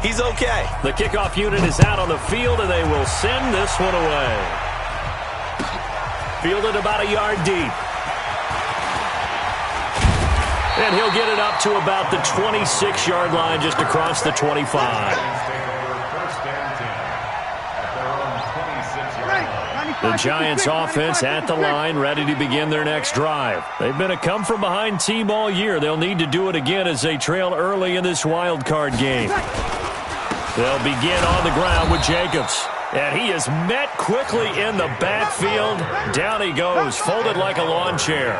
He's okay. The kickoff unit is out on the field, and they will send this one away. Fielded about a yard deep. And he'll get it up to about the 26-yard line, just across the 25. The Giants offense at the line, ready to begin their next drive. They've been a come-from-behind team all year. They'll need to do it again as they trail early in this wild card game. They'll begin on the ground with Jacobs. And he is met quickly in the backfield. Down he goes, folded like a lawn chair.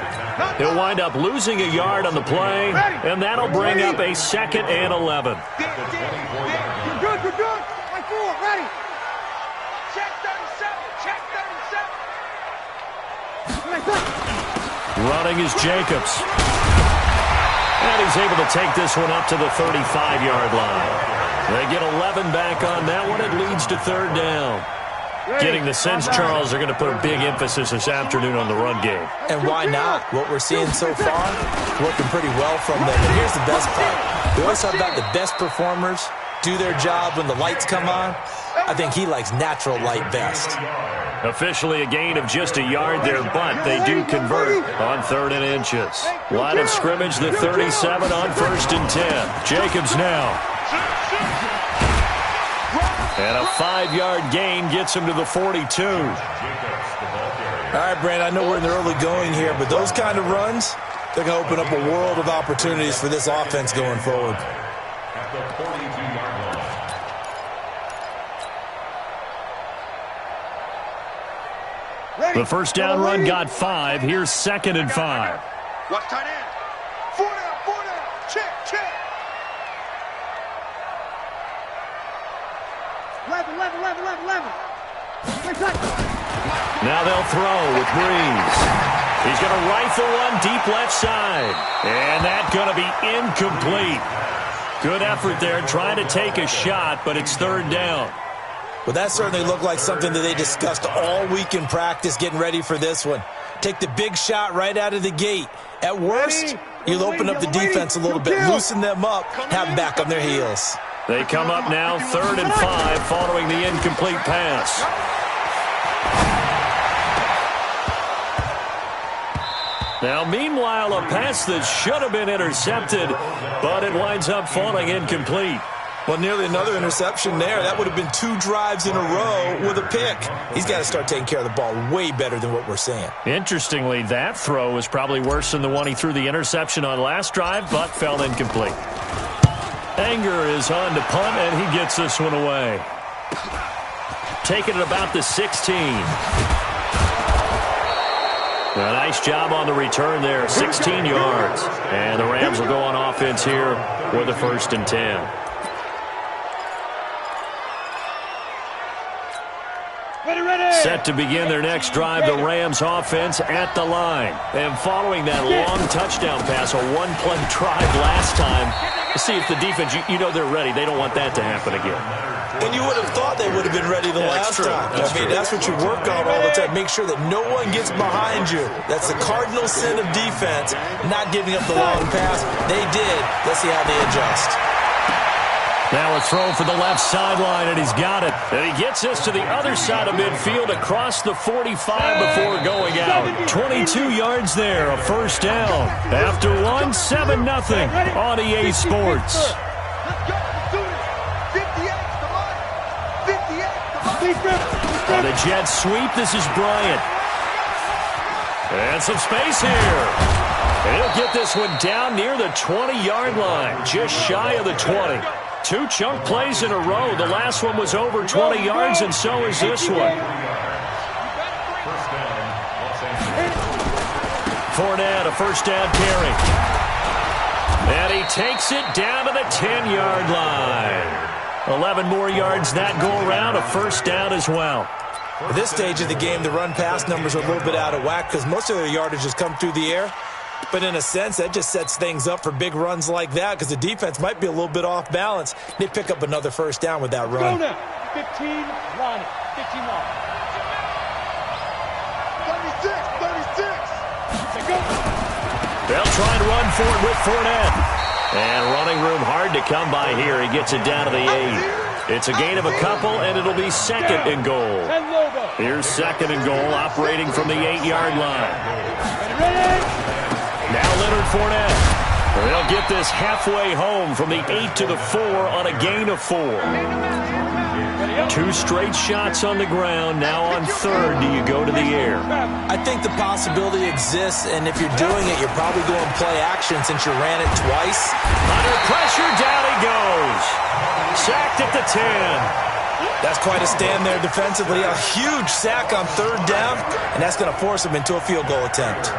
He'll wind up losing a yard on the play, and that'll bring up a 2nd and 11. You're good, you're good. Right forward, ready. Check 37, check 37. Running is Jacobs. And he's able to take this one up to the 35-yard line. They get 11 back on that one. It leads to 3rd down. Getting the sense, Charles, they're going to put a big emphasis this afternoon on the run game. And why not? What we're seeing so far, working pretty well from them. And here's the best part. We always talk about the best performers do their job when the lights come on. I think he likes natural light best. Officially a gain of just a yard there, but they do convert on 3rd and inches. Line of scrimmage, the 37 on 1st and 10. Jacobs now. And a 5-yard gain gets him to the 42. All right, Brandon, I know we're in the early going here, but those kind of runs, they're going to open up a world of opportunities for this offense going forward. The first down run got 5. Here's 2nd and 5. Watch tight end. 4 down. Check. 11. Now they'll throw with Breeze. He's going to rifle one deep left side. And that's going to be incomplete. Good effort there, trying to take a shot, but it's 3rd down. Well, that certainly looked like something that they discussed all week in practice getting ready for this one. Take the big shot right out of the gate. At worst, you'll open up the defense a little bit, loosen them up, have them back on their heels. They come up now 3rd and 5 following the incomplete pass. Now, meanwhile, a pass that should have been intercepted, but it winds up falling incomplete. Well, nearly another interception there. That would have been 2 drives in a row with a pick. He's got to start taking care of the ball way better than what we're seeing. Interestingly, that throw was probably worse than the one he threw the interception on last drive, but fell incomplete. Anger is on to punt, and he gets this one away. Taking it about the 16. A nice job on the return there, 16 yards. And the Rams will go on offense here with a 1st and 10. Set to begin their next drive, the Rams offense at the line. And following that long touchdown pass, a 1-play drive last time, see if the defense, you know they're ready. They don't want that to happen again. And you would have thought they would have been ready the last time. That's what you work on all the time. Make sure that no one gets behind you. That's the cardinal sin of defense, not giving up the long pass. They did. Let's see how they adjust. Now a throw for the left sideline, and he's got it. And he gets this to the other side of midfield across the 45 before going out. 22 yards there, a 1st down. After 7-0 on EA Sports. On the jet sweep, this is Bryant. And some space here. And he'll get this one down near the 20-yard line, just shy of the 20. 2 chunk plays in a row. The last one was over 20 yards, and so is this one. Fournette, a 1st down carry. And he takes it down to the 10-yard line. 11 more yards that go around, a 1st down as well. At this stage of the game, the run-pass numbers are a little bit out of whack because most of their yardage has come through the air. But in a sense, that just sets things up for big runs like that because the defense might be a little bit off balance. They pick up another 1st down with that run. 15 line, 15 line. 36. They'll try and run for it with Fournette. And running room hard to come by here. He gets it down to the 8. It's a gain of a couple, and it'll be second and goal. Here's second and goal, operating from the 8-yard line. Now Leonard Fournette. They'll get this halfway home from the 8 to the 4 on a gain of 4. 2 straight shots on the ground. Now on third, do you go to the air? I think the possibility exists, and if you're doing it, you're probably going play action since you ran it twice. Under pressure, down he goes. Sacked at the 10. That's quite a stand there defensively. A huge sack on third down, and that's going to force him into a field goal attempt.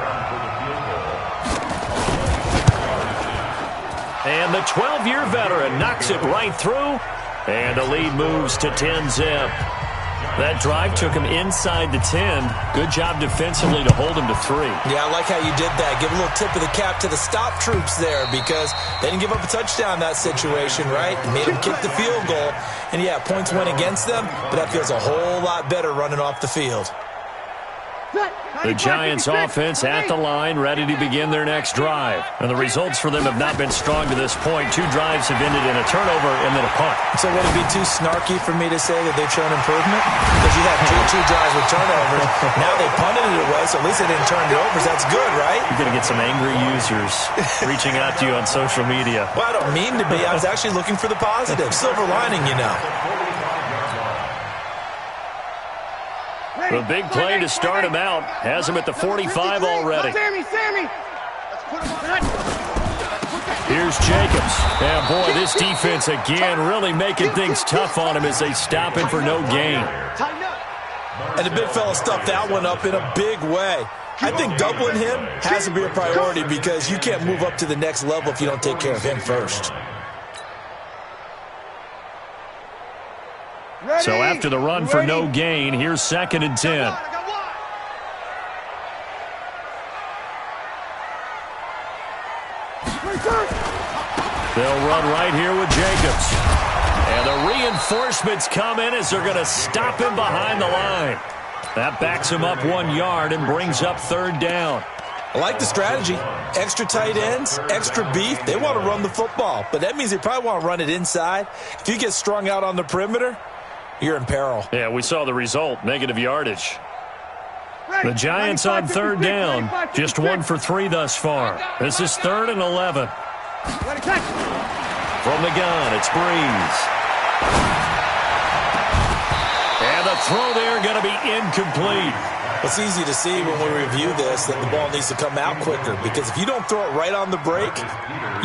And the 12-year veteran knocks it right through, and the lead moves to 10-zip. That drive took him inside the 10. Good job defensively to hold him to 3. Yeah, I like how you did that. Give a little tip of the cap to the stop troops there because they didn't give up a touchdown in that situation, right? You made them kick the field goal. And, yeah, points went against them, but that feels a whole lot better running off the field. The Giants offense at the line, ready to begin their next drive. And the results for them have not been strong to this point. 2 drives have ended in a turnover and then a punt. So would it be too snarky for me to say that they've shown improvement? Because you had two drives with turnovers. Now they punted it away, so at least they didn't turn it over. So that's good, right? You're going to get some angry users reaching out to you on social media. Well, I don't mean to be. I was actually looking for the positive. Silver lining, you know. The big play to start him out has him at the 45 already. Here's Jacobs. And, boy, this defense again really making things tough on him as they stop him for no gain. And the big fella stuffed that one up in a big way. I think doubling him has to be a priority because you can't move up to the next level if you don't take care of him first. So after the run for no gain, here's second and 10. They'll run right here with Jacobs. And the reinforcements come in as they're going to stop him behind the line. That backs him up 1 yard and brings up third down. I like the strategy. Extra tight ends, extra beef. They want to run the football, but that means they probably want to run it inside. If you get strung out on the perimeter, you're in peril. Yeah, we saw the result, negative yardage. The Giants on third down, just 1 for 3 thus far. This is 3rd and 11. From the gun, it's Breeze. And the throw there going to be incomplete. It's easy to see when we review this that the ball needs to come out quicker because if you don't throw it right on the break,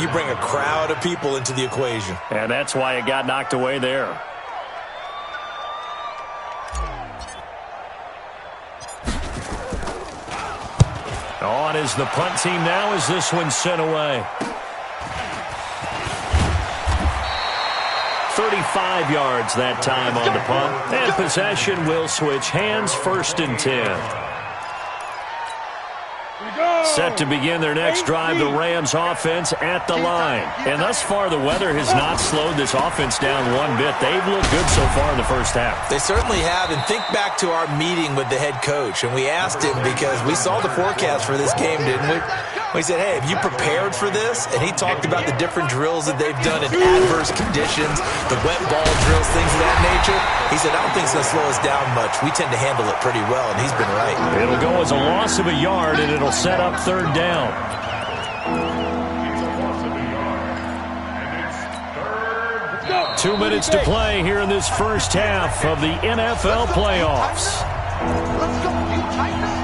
you bring a crowd of people into the equation. And that's why it got knocked away there. On is the punt team now as this one's sent away. 35 yards that time on the punt. And possession will switch hands, 1st and 10. Set to begin their next drive, the Rams offense at the line. And thus far, the weather has not slowed this offense down one bit. They've looked good so far in the first half. They certainly have. And think back to our meeting with the head coach. And we asked him because we saw the forecast for this game, didn't we? We said, hey, have you prepared for this? And he talked about the different drills that they've done in adverse conditions, the wet ball drills, things of that nature. He said, I don't think it's going to slow us down much. We tend to handle it pretty well, and he's been right. It'll go as a loss of a yard, and it'll set up third down. Go. 2 minutes to play here in this first half of the NFL playoffs. Let's go, you Titans.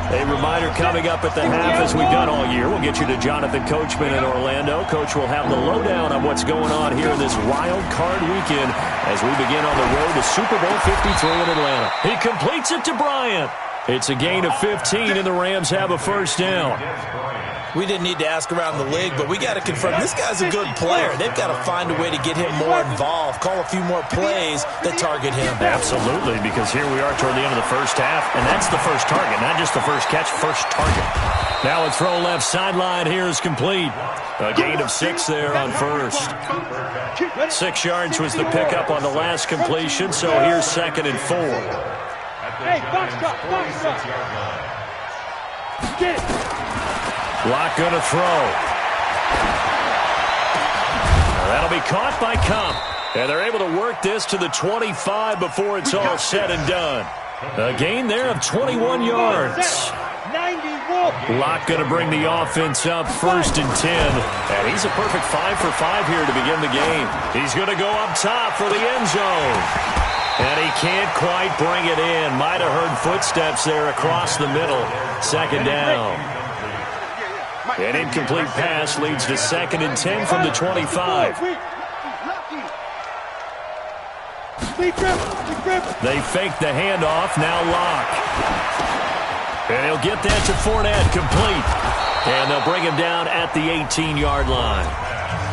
A reminder coming up at the half, as we've done all year. We'll get you to Jonathan Coachman in Orlando. Coach will have the lowdown on what's going on here in this wild card weekend as we begin on the road to Super Bowl 53 in Atlanta. He completes it to Bryant. It's a gain of 15, and the Rams have a first down. We didn't need to ask around the league, but we got to confirm this guy's a good player. They've got to find a way to get him more involved, call a few more plays that target him. Absolutely, because here we are toward the end of the first half, and that's the first target, not just the first catch, first target. Now a throw left sideline here is complete. A gain of 6 there on first. 6 yards was the pickup on the last completion, so here's 2nd and 4. Hey, box cut. Get it. Lock going to throw. That'll be caught by Kump. And they're able to work this to the 25 before it's all said and done. A gain there of 21 yards. Locke going to bring the offense up 1st and 10. And he's a perfect 5 for 5 here to begin the game. He's going to go up top for the end zone. And he can't quite bring it in. Might have heard footsteps there across the middle. 2nd down. An incomplete pass leads to 2nd and 10 from the 25. They fake the handoff. Now Locke. And he'll get that to Fournette, complete. And they'll bring him down at the 18-yard line.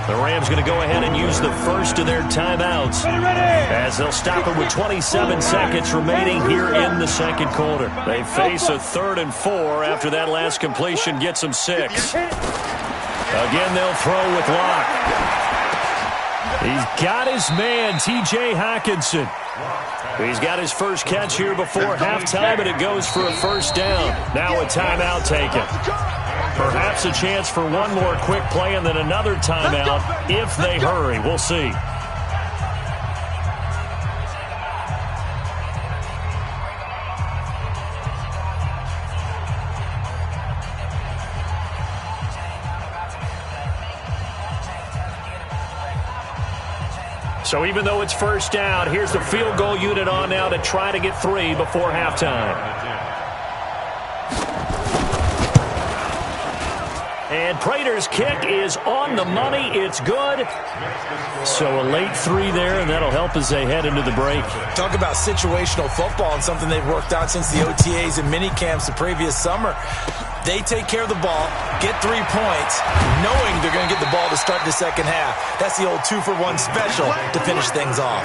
The Rams going to go ahead and use the first of their timeouts as they'll stop it with 27 seconds remaining here in the 2nd quarter. They face a 3rd and 4 after that last completion gets them 6. Again, they'll throw with Locke. He's got his man, T.J. Hockenson. He's got his first catch here before halftime, and it goes for a 1st down. Now a timeout taken. Perhaps a chance for one more quick play and then another timeout if they hurry. We'll see. So even though it's 1st down, here's the field goal unit on now to try to get 3 before halftime. And Prater's kick is on the money. It's good. So a late 3 there, and that'll help as they head into the break. Talk about situational football and something they've worked out since the OTAs and mini camps the previous summer. They take care of the ball, get 3 points, knowing they're going to get the ball to start the 2nd half. That's the old 2-for-1 special to finish things off.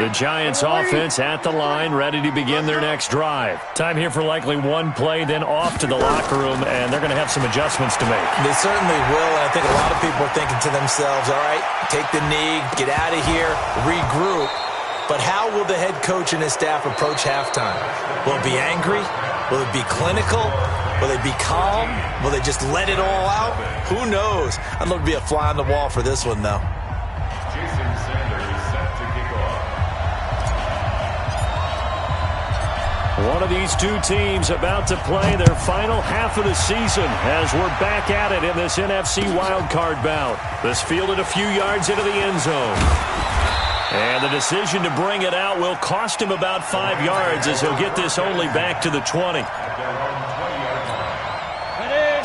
The Giants offense at the line, ready to begin their next drive. Time here for likely one play, then off to the locker room, and they're going to have some adjustments to make. They certainly will, and I think a lot of people are thinking to themselves, all right, take the knee, get out of here, regroup. But how will the head coach and his staff approach halftime? Will it be angry? Will it be clinical? Will they be calm? Will they just let it all out? Who knows? I'd love to be a fly on the wall for this one, though. One of these two teams about to play their final half of the season as we're back at it in this NFC wildcard bout. This fielded a few yards into the end zone. And the decision to bring it out will cost him about 5 yards as he'll get this only back to the 20.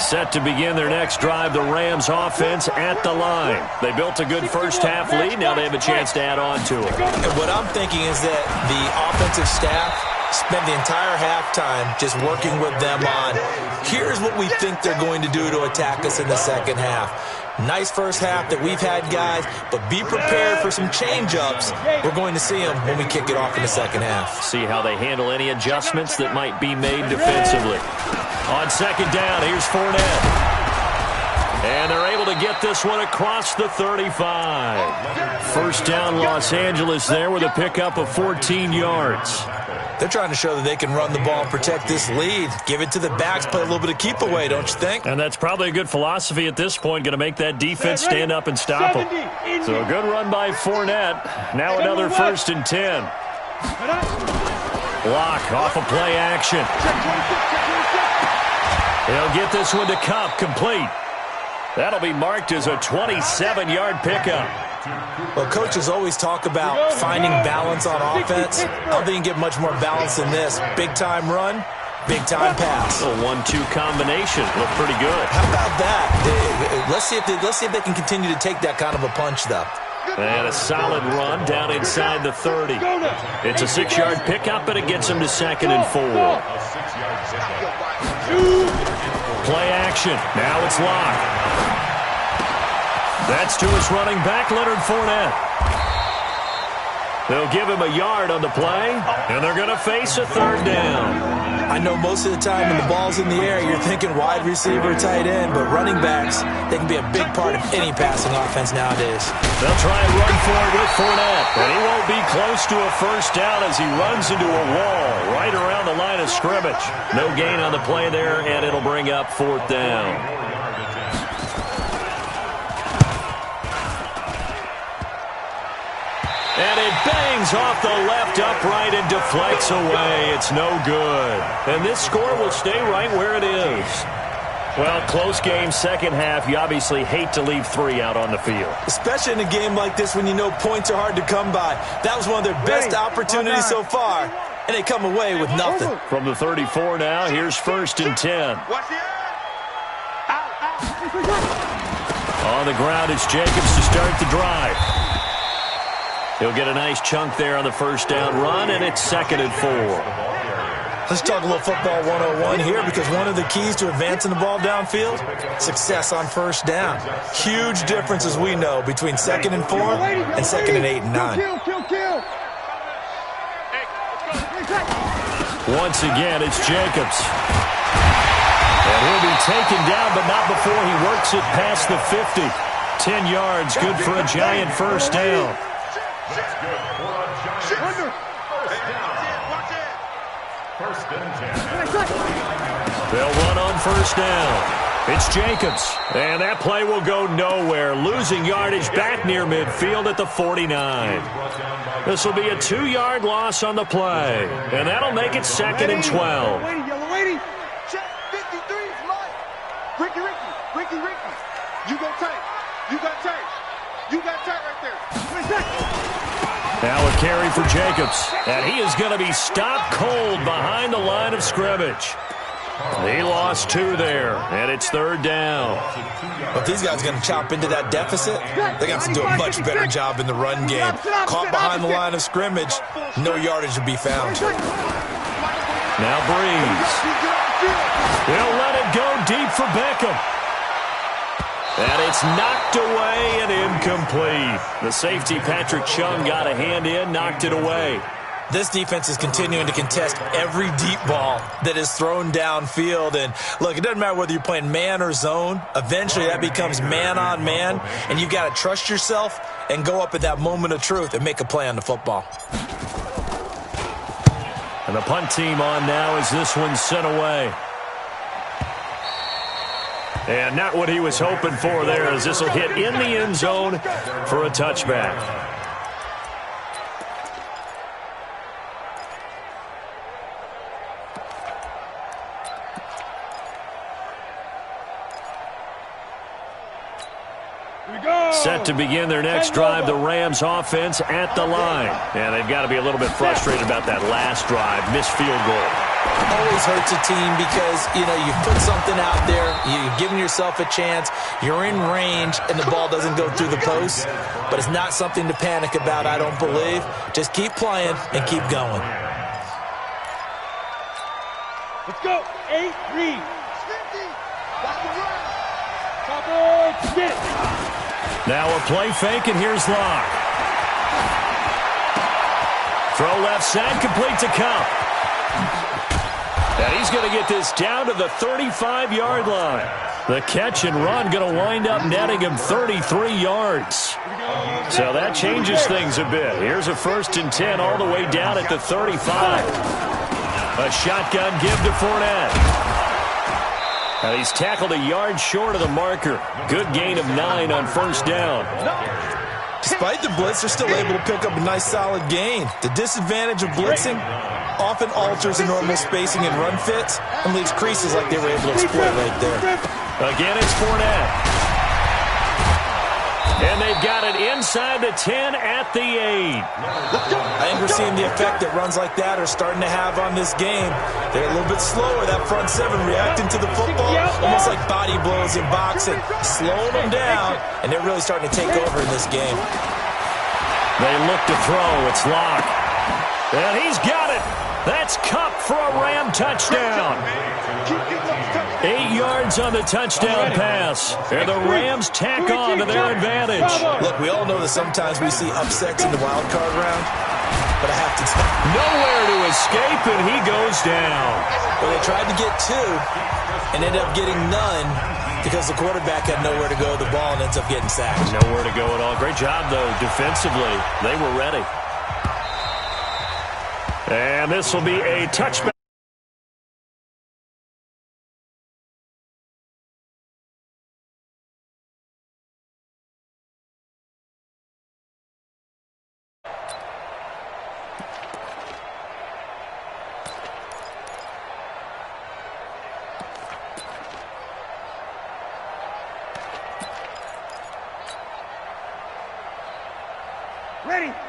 Set to begin their next drive, the Rams offense at the line. They built a good first half lead. Now they have a chance to add on to it. And what I'm thinking is that the offensive staff spent the entire halftime just working with them on, here's what we think they're going to do to attack us in the second half. Nice first half that we've had, guys, but be prepared for some change-ups. We're going to see them when we kick it off in the second half. See how they handle any adjustments that might be made defensively. On second down, here's Fournette. And they're able to get this one across the 35. First down, Los Angeles there with a pickup of 14 yards. They're trying to show that they can run the ball and protect this lead. Give it to the backs, play a little bit of keep away, don't you think? And that's probably a good philosophy at this point, going to make that defense stand up and stop them. So a good run by Fournette. Now another 1st and 10. Locke off of play action. He'll get this one to Kupp, complete. That'll be marked as a 27-yard pickup. Well, coaches always talk about finding balance on offense. I don't think you can get much more balance than this. Big-time run, big-time pass. A 1-2 combination. Look pretty good. How about that? Let's see if they can continue to take that kind of a punch, though. And a solid run down inside the 30. It's a 6-yard pickup, and it gets him to 2nd and 4. Play action. Now it's Locke. That's to his running back, Leonard Fournette. They'll give him a yard on the play, and they're going to face a third down. I know most of the time when the ball's in the air, you're thinking wide receiver, tight end, but running backs, they can be a big part of any passing offense nowadays. They'll try and run for it with Fournette, but he won't be close to a first down as he runs into a wall right around the line of scrimmage. No gain on the play there, and it'll bring up fourth down. And it bangs off the left upright and deflects away. It's no good. And this score will stay right where it is. Well, close game, second half. You obviously hate to leave 3 out on the field. Especially in a game like this when you know points are hard to come by. That was one of their best opportunities so far, and they come away with nothing. From the 34 now, here's 1st and 10. On the ground, it's Jacobs to start the drive. He'll get a nice chunk there on the first down run, and it's 2nd and 4. Let's talk a little football 101 here, because one of the keys to advancing the ball downfield, success on first down. Huge difference, as we know, between 2nd and 4 and 2nd and 8 and 9. Once again, it's Jacobs. And he'll be taken down, but not before he works it past the 50. 10 yards, good for a giant first down. They'll run on first down. It's Jacobs. And that play will go nowhere. Losing yardage back near midfield at the 49. This will be a 2-yard loss on the play. And that'll make it 2nd and 12. Yellow lady. Check 53 is mine. Ricky. You go tight. You got tight. You got tight right there. Now a carry for Jacobs. And he is going to be stopped cold behind the line of scrimmage. He lost 2 there, and it's 3rd down. But these guys are going to chop into that deficit. They're going to have to do a much better job in the run game. Caught behind the line of scrimmage, no yardage to be found. Now Breeze. They'll let it go deep for Beckham. And it's knocked away and incomplete. The safety, Patrick Chung, got a hand in, knocked it away. This defense is continuing to contest every deep ball that is thrown downfield. And, look, it doesn't matter whether you're playing man or zone. Eventually, that becomes man-on-man, and you've got to trust yourself and go up at that moment of truth and make a play on the football. And the punt team on now as this one's sent away. And not what he was hoping for there, as this will hit in the end zone for a touchback. Set to begin their next drive, the Rams offense at the line. And they've got to be a little bit frustrated about that last drive, missed field goal. Always hurts a team because, you've put something out there, you've given yourself a chance, you're in range, and the ball doesn't go through the post. But it's not something to panic about, I don't believe. Just keep playing and keep going. Let's go. 8, read. Got the run. Top get it. Now a play fake, and here's Locke. Throw left side, complete to Cup. And he's going to get this down to the 35-yard line. The catch and run going to wind up netting him 33 yards. So that changes things a bit. Here's a 1st and 10 all the way down at the 35. A shotgun give to Fournette. And he's tackled a yard short of the marker. Good gain of 9 on first down. Despite the blitz, they're still able to pick up a nice solid gain. The disadvantage of blitzing often alters the normal spacing and run fits and leaves creases like they were able to exploit right there. Again, it's Fournette. And they've got it inside the 10 at the 8. I think we're seeing the effect that runs like that are starting to have on this game. They're a little bit slower, that front 7, reacting to the football, almost like body blows in boxing, slowing them down, and they're really starting to take over in this game. They look to throw. It's Locke. And he's got it. That's Cup for a Ram touchdown. Keep getting those touchdowns. 8 yards on the touchdown pass. And the Rams tack on to their advantage. Look, we all know that sometimes we see upsets in the wild card round, but I have to tell you. Nowhere to escape, and he goes down. Well, they tried to get 2 and ended up getting none because the quarterback had nowhere to go with the ball and ends up getting sacked. Nowhere to go at all. Great job, though, defensively. They were ready. And this will be a touchback.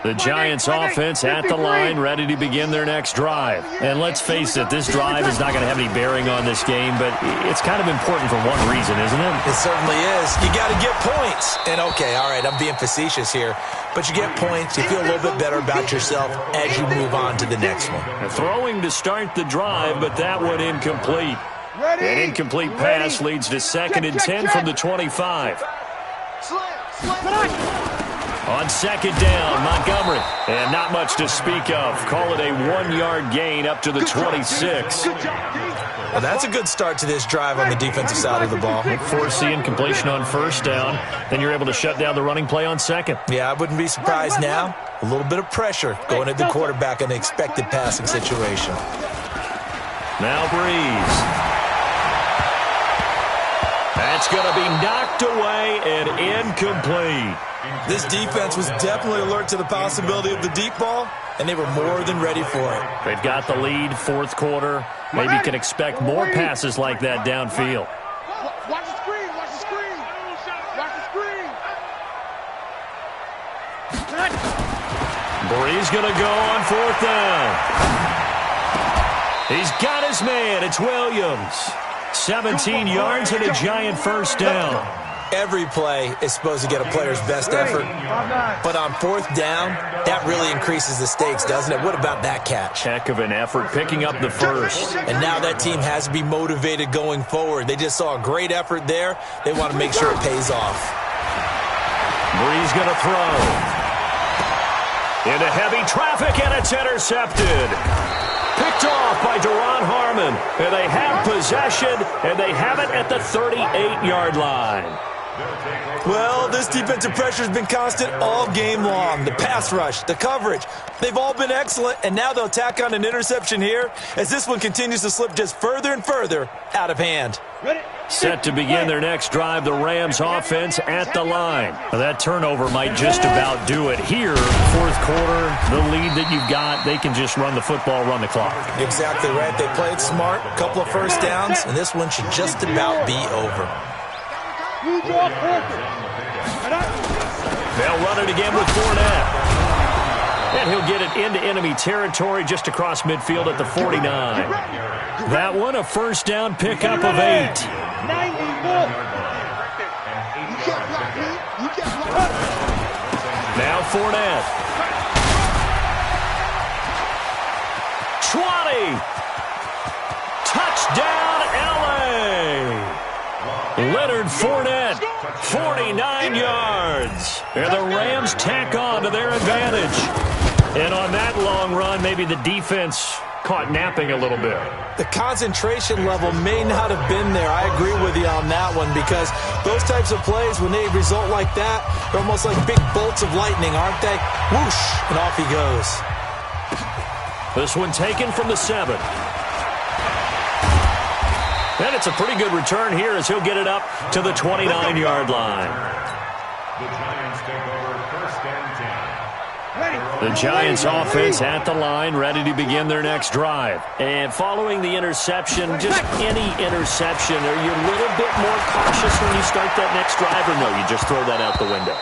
The Giants offense at the line, ready to begin their next drive. And let's face it, this drive is not going to have any bearing on this game, but it's kind of important for one reason, isn't it? It certainly is. You got to get points. And, okay, all right, I'm being facetious here, but you get points, you feel a little bit better about yourself as you move on to the next one. Throwing to start the drive, but that one incomplete. An incomplete pass leads to 2nd and 10 from the 25. On 2nd down, Montgomery. And not much to speak of. Call it a 1-yard gain up to the 26. Well, that's a good start to this drive on the defensive side of the ball. Force the incompletion on 1st down. Then you're able to shut down the running play on 2nd. Yeah, I wouldn't be surprised now. A little bit of pressure going at the quarterback in the expected passing situation. Now Breeze. That's going to be knocked away and incomplete. This defense was definitely alert to the possibility of the deep ball, and they were more than ready for it. They've got the lead, 4th quarter. Maybe can expect more passes like that downfield. Watch the screen, watch the screen. Watch the screen. Breeze going to go on 4th down. He's got his man. It's Williams. 17 yards and a Giant 1st down. Every play is supposed to get a player's best effort, but on 4th down, that really increases the stakes, doesn't it? What about that catch? Heck of an effort, picking up the 1st. And now that team has to be motivated going forward. They just saw a great effort there. They want to make sure it pays off. Breeze going to throw. Into heavy traffic, and it's intercepted. Picked off by Duron Harmon. And they have possession, and they have it at the 38-yard line. Well, this defensive pressure has been constant all game long. The pass rush, the coverage, they've all been excellent, and now they'll tack on an interception here as this one continues to slip just further and further out of hand. Set to begin their next drive, the Rams offense at the line. That turnover might just about do it here. 4th quarter, the lead that you've got, they can just run the football, run the clock. Exactly right. They played smart, a couple of 1st downs, and this one should just about be over. They'll run it again with Fournette. And he'll get it into enemy territory just across midfield at the 49. That one, a 1st down pickup of 8. Now Fournette. 20. Touchdown, L.A. Leonard Fournette, 49 yards. And the Rams tack on to their advantage. And on that long run, maybe the defense caught napping a little bit. The concentration level may not have been there. I agree with you on that one because those types of plays, when they result like that, they're almost like big bolts of lightning, aren't they? Whoosh, and off he goes. This one taken from the 7. And it's a pretty good return here as he'll get it up to the 29-yard line. The Giants offense at the line, ready to begin their next drive. And following the interception, just any interception, are you a little bit more cautious when you start that next drive, or no, you just throw that out the window?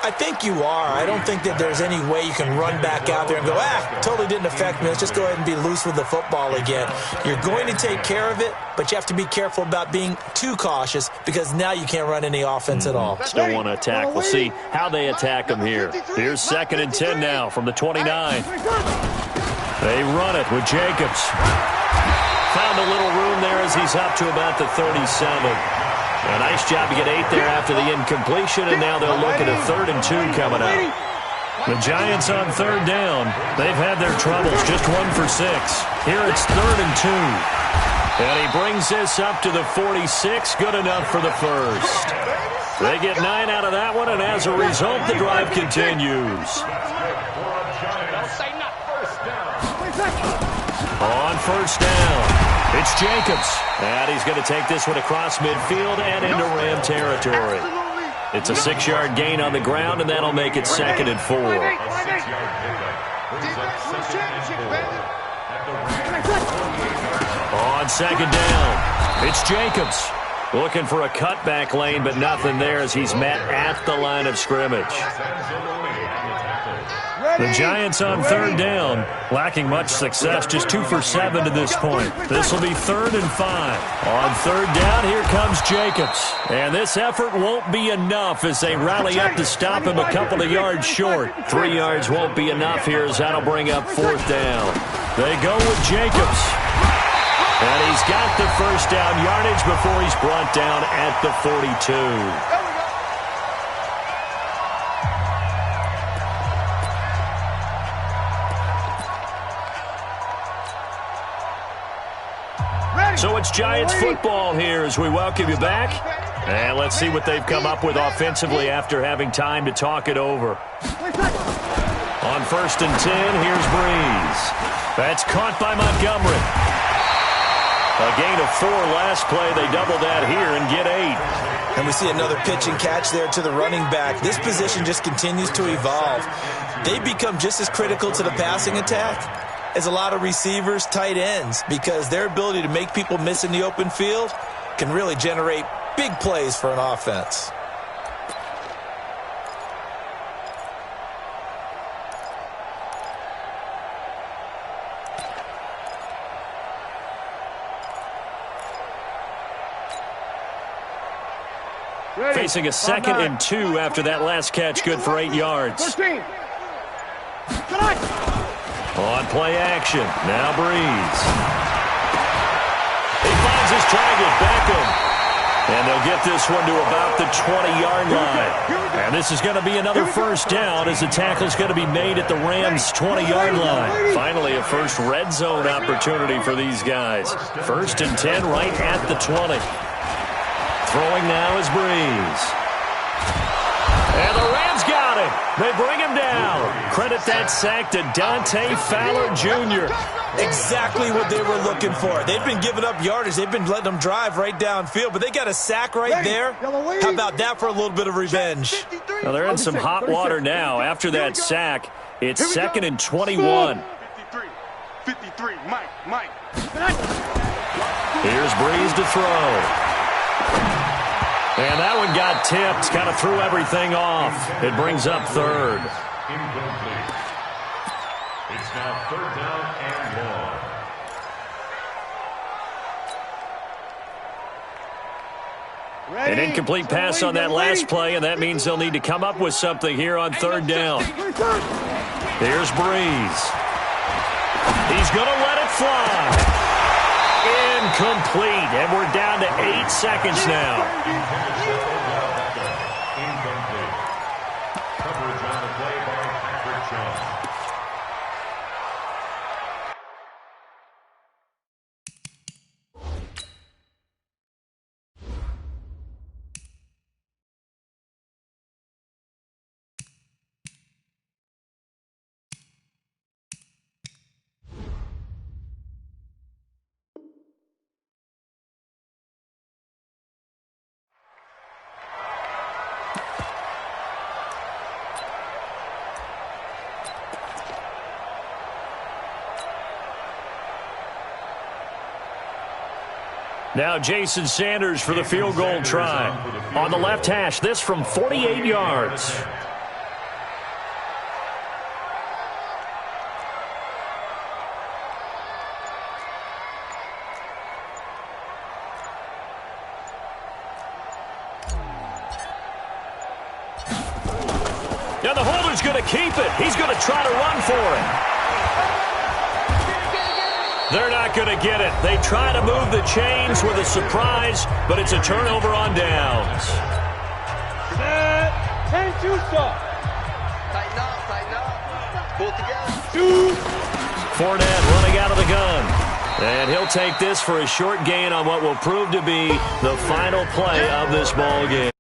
I think you are. I don't think that there's any way you can run back out there and go, totally didn't affect me. Let's just go ahead and be loose with the football again. You're going to take care of it, but you have to be careful about being too cautious because now you can't run any offense at all. Still want to attack. We'll see how they attack them here. Here's 2nd and 10 now from the 29. They run it with Jacobs. found a little room there as he's up to about the 37. A nice job to get 8 there after the incompletion, and now they'll look at a 3rd and 2 coming up. The Giants on 3rd down. They've had their troubles, just 1 for 6. Here it's 3rd and 2. And he brings this up to the 46, good enough for the first. They get 9 out of that one, and as a result, the drive continues. On 1st down, it's Jacobs. And he's going to take this one across midfield and into Ram territory. It's a 6-yard gain on the ground, and that'll make it 2nd and 4. On 2nd down, it's Jacobs. Looking for a cutback lane, but nothing there as he's met at the line of scrimmage. The Giants on 3rd down, lacking much success, just 2 for 7 to this point. This will be 3rd and 5. On 3rd down, here comes Jacobs. And this effort won't be enough as they rally up to stop him a couple of yards short. 3 yards won't be enough here as that'll bring up 4th down. They go with Jacobs. And he's got the 1st down yardage before he's brought down at the 42. So it's Giants football here as we welcome you back. And let's see what they've come up with offensively after having time to talk it over. On 1st and 10, here's Breeze. That's caught by Montgomery. A gain of 4 last play. They double that here and get 8. And we see another pitch and catch there to the running back. This position just continues to evolve. They become just as critical to the passing attack as a lot of receivers, tight ends, because their ability to make people miss in the open field can really generate big plays for an offense. Facing a 2nd and 2 after that last catch, good for 8 yards. On play action, now Breeze. He finds his target, Beckham. And they'll get this one to about the 20-yard line. And this is going to be another 1st down as the tackle's going to be made at the Rams' 20-yard line. Finally, a first red zone opportunity for these guys. 1st and 10 right at the 20. Throwing now is Breeze. And the Rams got him. They bring him down. Credit that sack to Dante Fowler Jr. Exactly what they were looking for. They've been giving up yardage. They've been letting them drive right downfield, but they got a sack right there. How about that for a little bit of revenge? Well, they're in some hot water now. After that sack, it's 2nd and 21. 53, Mike. Here's Breeze to throw. And that one got tipped, kind of threw everything off. It brings up 3rd. Incomplete. It's now 3rd down and 1. An incomplete pass on that last play, and that means they'll need to come up with something here on 3rd down. Here's Breeze. He's going to let it fly. Incomplete, and we're down to 8 seconds now. Incomplete. Coverage on the play by Patrick Jones. Now Jason Sanders for the field goal try. On the left hash, this from 48 yards. Now the holder's going to keep it. He's going to try to run for it. They're not going to get it. They try to move the chains with a surprise, but it's a turnover on downs. Set. 10-2 stop. Tighten up. Pull together. Fournette running out of the gun. And he'll take this for a short gain on what will prove to be the final play of this ball game.